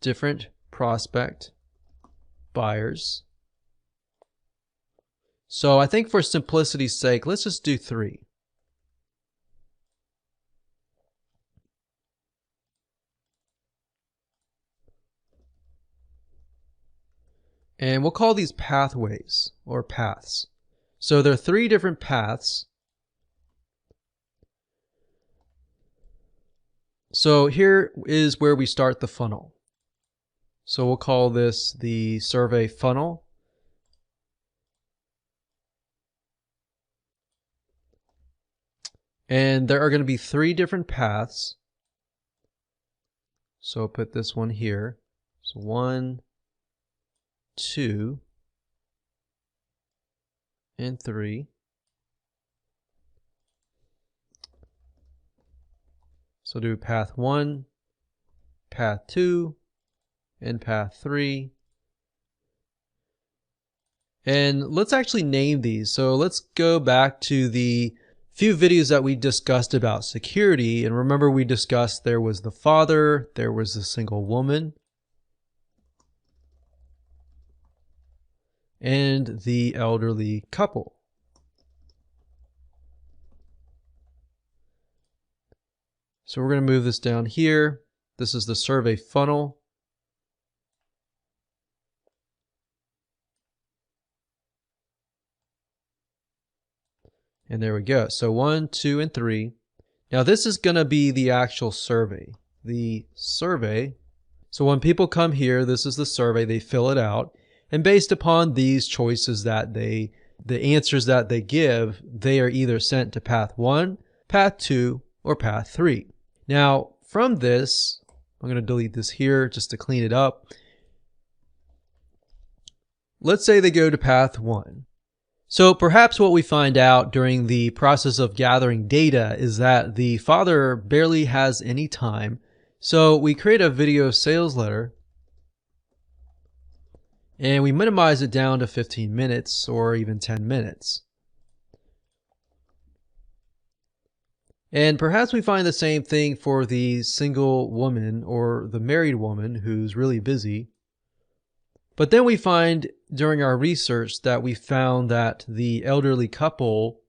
different prospect buyers. So I think for simplicity's sake, let's just do 3. And we'll call these pathways or paths. So there are 3 different paths. So here is where we start the funnel. So we'll call this the survey funnel. And there are going to be 3 different paths. So I'll put this one here. So 1, 2, and 3. So do path 1, path 2, and path 3. And let's actually name these. So let's go back to the few videos that we discussed about security. And remember, we discussed there was the father, there was the single woman, and the elderly couple. So we're going to move this down here. This is the survey funnel. And there we go. So 1, 2, and 3. Now this is going to be the actual survey. The survey. So when people come here, this is the survey. They fill it out. And based upon these choices that the answers that they give, they are either sent to path 1, path 2, or path 3. Now from this, I'm going to delete this here just to clean it up. Let's say they go to path 1. So perhaps what we find out during the process of gathering data is that the father barely has any time. So we create a video sales letter and we minimize it down to 15 minutes or even 10 minutes. And perhaps we find the same thing for the single woman or the married woman who's really busy. But then we find during our research that we found that the elderly couple,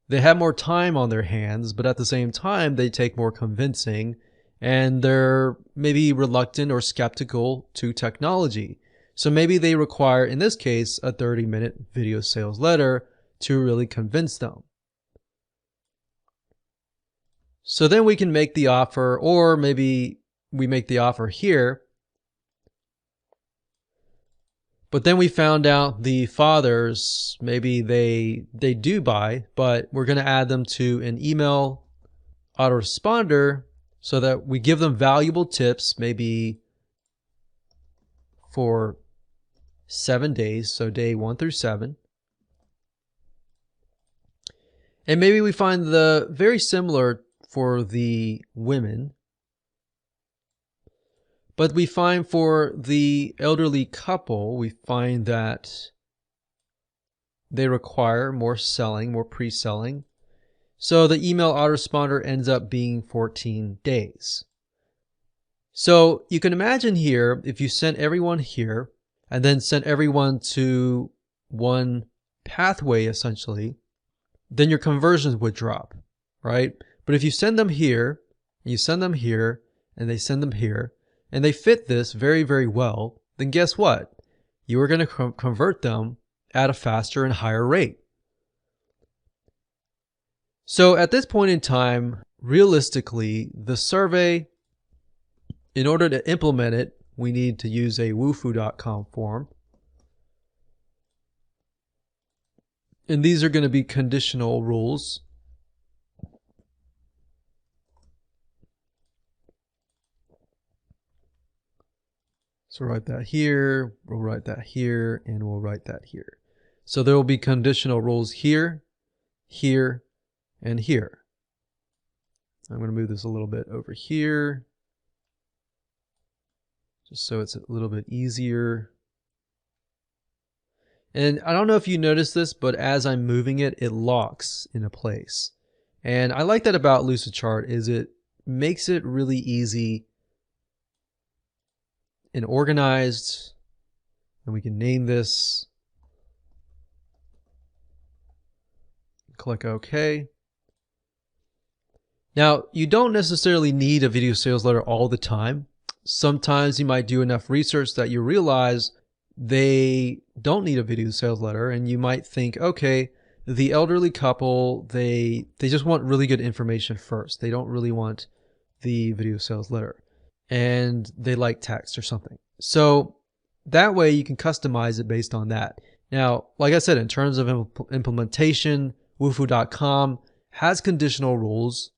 they have more time on their hands, but at the same time, they take more convincing and they're maybe reluctant or skeptical to technology. So maybe they require, in this case, a 30-minute video sales letter to really convince them. So then we can make the offer, or maybe we make the offer here. But then we found out the fathers, maybe they do buy, but we're going to add them to an email autoresponder so that we give them valuable tips, maybe for 7 days, so day 1 through 7. And maybe we find the very similar for the women. But we find for the elderly couple, we find that they require more selling, more pre-selling. So the email autoresponder ends up being 14 days. So you can imagine here, if you sent everyone here and then sent everyone to one pathway essentially, then your conversions would drop, right? But if you send them here, and you send them here, and they send them here, and they fit this very, very well, then guess what? You are going to convert them at a faster and higher rate. So at this point in time, realistically, the survey, in order to implement it, we need to use a wufoo.com form. And these are going to be conditional rules. So write that here, we'll write that here, and we'll write that here. So there will be conditional rules here, here, and here. I'm going to move this a little bit over here, just so it's a little bit easier. And I don't know if you noticed this, but as I'm moving it, it locks into place. And I like that about Lucidchart is it makes it really easy and organized, and we can name this. Click OK. Now, you don't necessarily need a video sales letter all the time. Sometimes you might do enough research that you realize they don't need a video sales letter, and you might think, okay, the elderly couple, they just want really good information first. They don't really want the video sales letter, and they like text or something. So that way you can customize it based on that. Now, like I said, in terms of implementation, wufoo.com has conditional rules.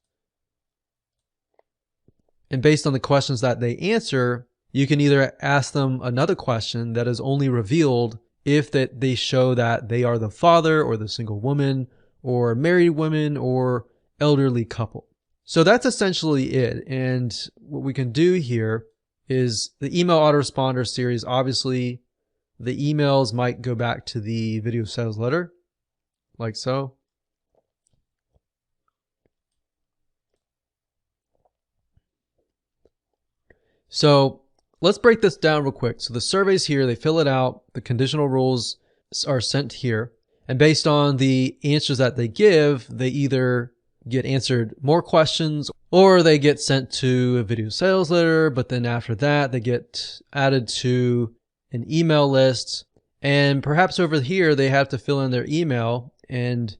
And based on the questions that they answer, you can either ask them another question that is only revealed if that they show that they are the father or the single woman or married women or elderly couple. So that's essentially it. And what we can do here is the email autoresponder series. Obviously, the emails might go back to the video sales letter, like so. So let's break this down real quick. So the survey's here, they fill it out, the conditional rules are sent here, and based on the answers that they give, they either get answered more questions or they get sent to a video sales letter, but then after that they get added to an email list, and perhaps over here they have to fill in their email, and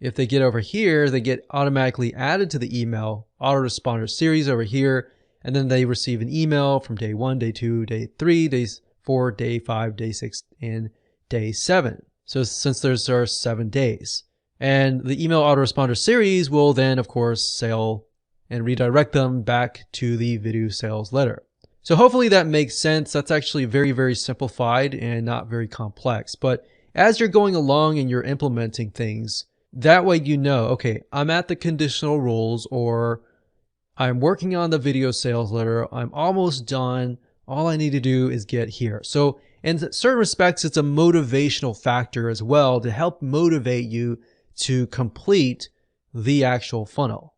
if they get over here, they get automatically added to the email autoresponder series over here. And then they receive an email from day 1, day 2, day 3, day 4, day 5, day 6, and day 7. So since there are 7 days. And the email autoresponder series will then, of course, sell and redirect them back to the video sales letter. So hopefully that makes sense. That's actually very, very simplified and not very complex. But as you're going along and you're implementing things, that way you know, okay, I'm at the conditional rules, or I'm working on the video sales letter. I'm almost done. All I need to do is get here. So in certain respects, it's a motivational factor as well to help motivate you to complete the actual funnel.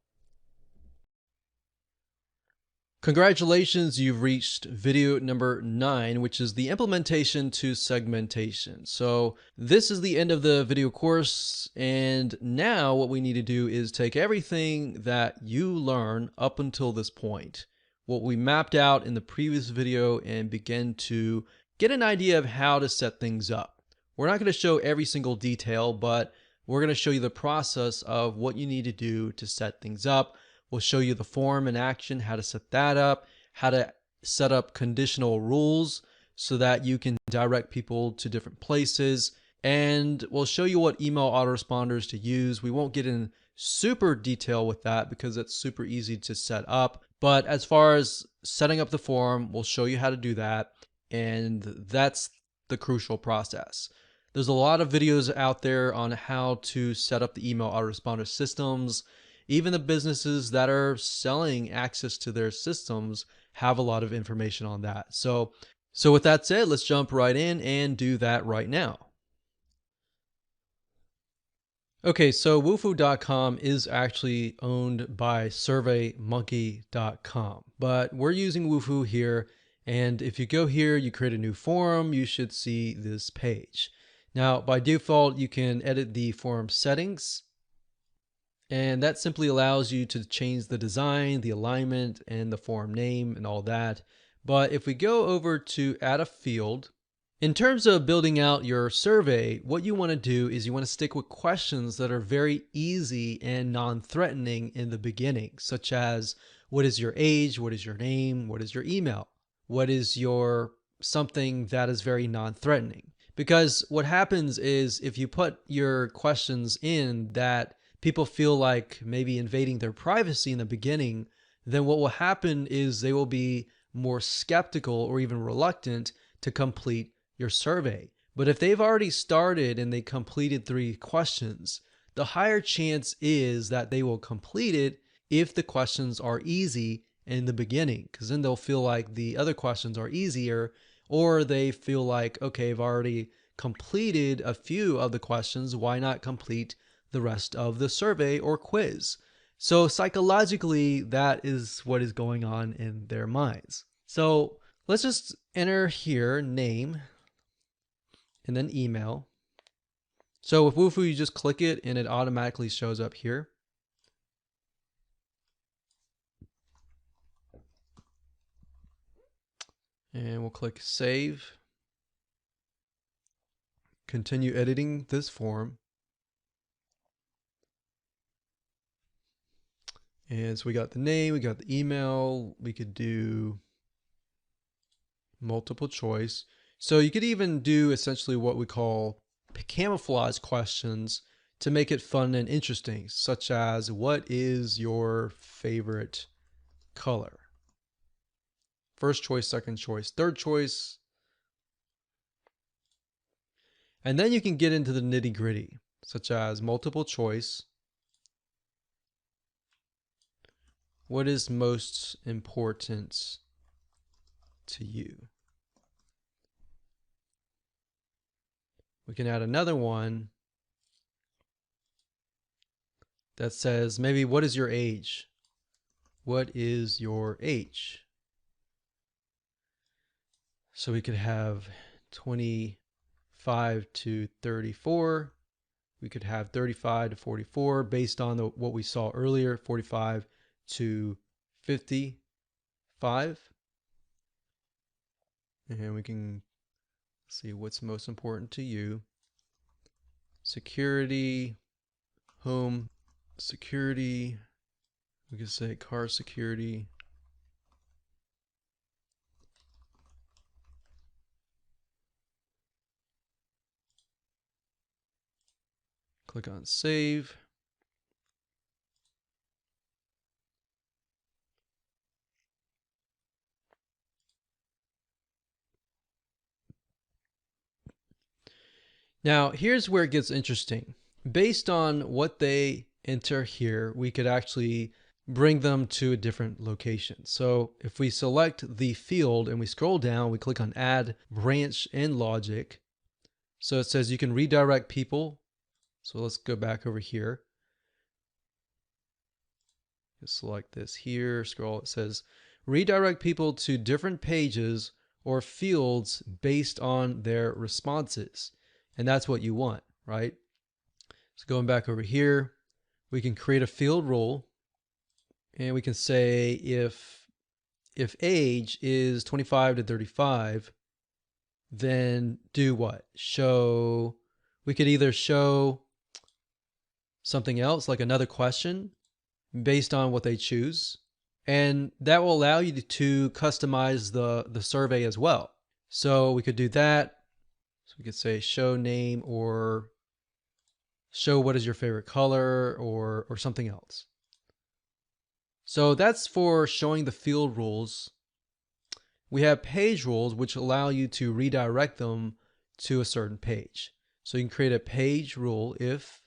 Congratulations, you've reached video number 9, which is the implementation to segmentation. So this is the end of the video course, and now what we need to do is take everything that you learn up until this point, what we mapped out in the previous video, and begin to get an idea of how to set things up. We're not going to show every single detail, but we're going to show you the process of what you need to do to set things up. We'll show you the form in action, how to set that up, how to set up conditional rules so that you can direct people to different places. And we'll show you what email autoresponders to use. We won't get in super detail with that because it's super easy to set up. But as far as setting up the form, we'll show you how to do that. And that's the crucial process. There's a lot of videos out there on how to set up the email autoresponder systems. Even the businesses that are selling access to their systems have a lot of information on that. So with that said, let's jump right in and do that right now. Okay, so Wufoo.com is actually owned by SurveyMonkey.com, but we're using Wufoo here. And if you go here, you create a new forum, you should see this page. Now, by default, you can edit the forum settings, and that simply allows you to change the design, the alignment, and the forum name and all that. But if we go over to add a field, in terms of building out your survey, what you want to do is you want to stick with questions that are very easy and non-threatening in the beginning, such as what is your age, what is your name, what is your email, what is your something that is very non-threatening. Because what happens is if you put your questions in that people feel like maybe invading their privacy in the beginning, then what will happen is they will be more skeptical or even reluctant to complete your survey. But if they've already started and they completed 3 questions, the higher chance is that they will complete it if the questions are easy in the beginning, because then they'll feel like the other questions are easier, or they feel like, okay, I've already completed a few of the questions, why not complete the rest of the survey or quiz? So psychologically, that is what is going on in their minds. So let's just enter here name and then email. So with Wufoo, you just click it and it automatically shows up here. And we'll click save. Continue editing this form. And so we got the name, we got the email, we could do multiple choice. So you could even do essentially what we call camouflage questions to make it fun and interesting, such as what is your favorite color? First choice, second choice, third choice. And then you can get into the nitty-gritty, such as multiple choice. What is most important to you? We can add another one that says maybe what is your age? What is your age? So we could have 25 to 34. We could have 35 to 44 based on what we saw earlier, 45 to 55. And we can see what's most important to you. Security, home security, we could say car security. Click on save. Now, here's where it gets interesting. Based on what they enter here, we could actually bring them to a different location. So if we select the field and we scroll down, we click on add branch and logic. So it says you can redirect people. So let's go back over here. Just select this here, scroll, it says redirect people to different pages or fields based on their responses. And that's what you want, right? So going back over here, we can create a field rule and we can say if age is 25 to 35, then do what? Show, we could either show something else like another question, based on what they choose. And that will allow you to customize the survey as well. So we could do that. So we could say show name or show what is your favorite color or something else. So that's for showing the field rules. We have page rules, which allow you to redirect them to a certain page. So you can create a page rule if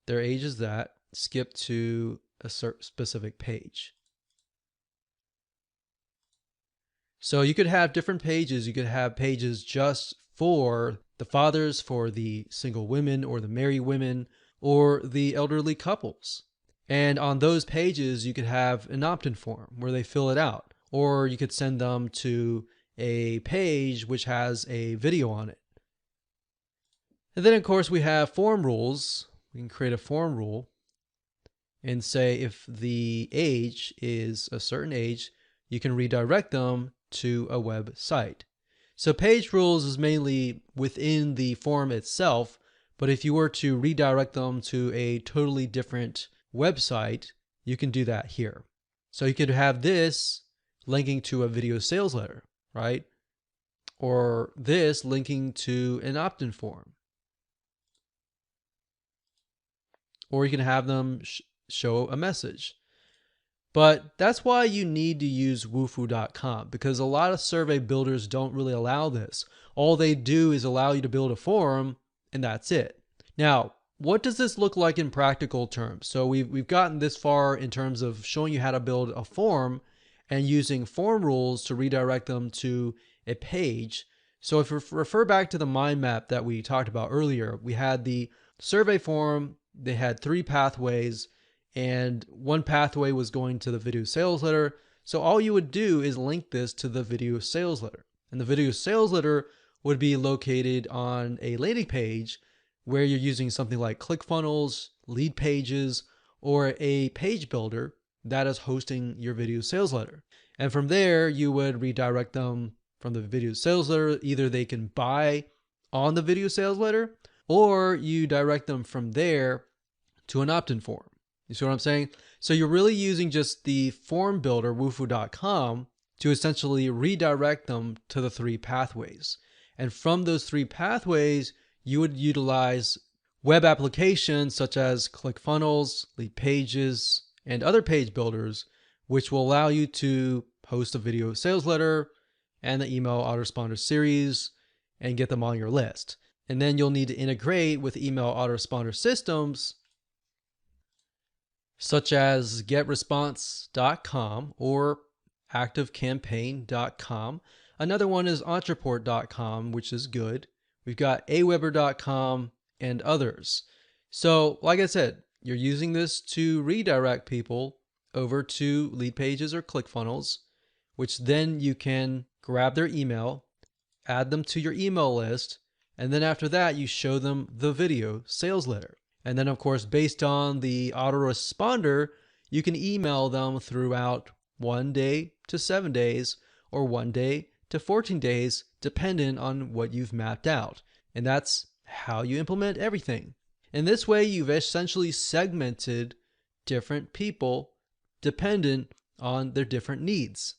their age is that, skip to a specific page. So you could have different pages. You could have pages just for the fathers, for the single women or the married women or the elderly couples. And on those pages, you could have an opt-in form where they fill it out, or you could send them to a page which has a video on it. And then of course we have form rules. We can create a form rule and say if the age is a certain age, you can redirect them to a website. So page rules is mainly within the form itself, but if you were to redirect them to a totally different website, you can do that here. So you could have this linking to a video sales letter, right? Or this linking to an opt-in form. Or you can have them show a message. But that's why you need to use Wufoo.com, because a lot of survey builders don't really allow this. All they do is allow you to build a form, and that's it. Now, what does this look like in practical terms? So we've gotten this far in terms of showing you how to build a form and using form rules to redirect them to a page. So if we refer back to the mind map that we talked about earlier, we had the survey form. They had 3 pathways, and one pathway was going to the video sales letter. So all you would do is link this to the video sales letter. And the video sales letter would be located on a landing page where you're using something like ClickFunnels, Leadpages, or a page builder that is hosting your video sales letter. And from there, you would redirect them from the video sales letter. Either they can buy on the video sales letter, or you direct them from there to an opt-in form. You see what I'm saying? So you're really using just the form builder, Wufoo.com, to essentially redirect them to the 3 pathways. And from those 3 pathways, you would utilize web applications such as ClickFunnels, Leadpages, and other page builders, which will allow you to post a video sales letter and the email autoresponder series and get them on your list. And then you'll need to integrate with email autoresponder systems such as GetResponse.com or ActiveCampaign.com. Another one is Ontraport.com, which is good. We've got Aweber.com and others. So, like I said, you're using this to redirect people over to Leadpages or ClickFunnels, which then you can grab their email, add them to your email list, and then after that, you show them the video sales letter. And then, of course, based on the autoresponder, you can email them throughout 1 day to 7 days or 1 day to 14 days, depending on what you've mapped out. And that's how you implement everything. In this way, you've essentially segmented different people dependent on their different needs.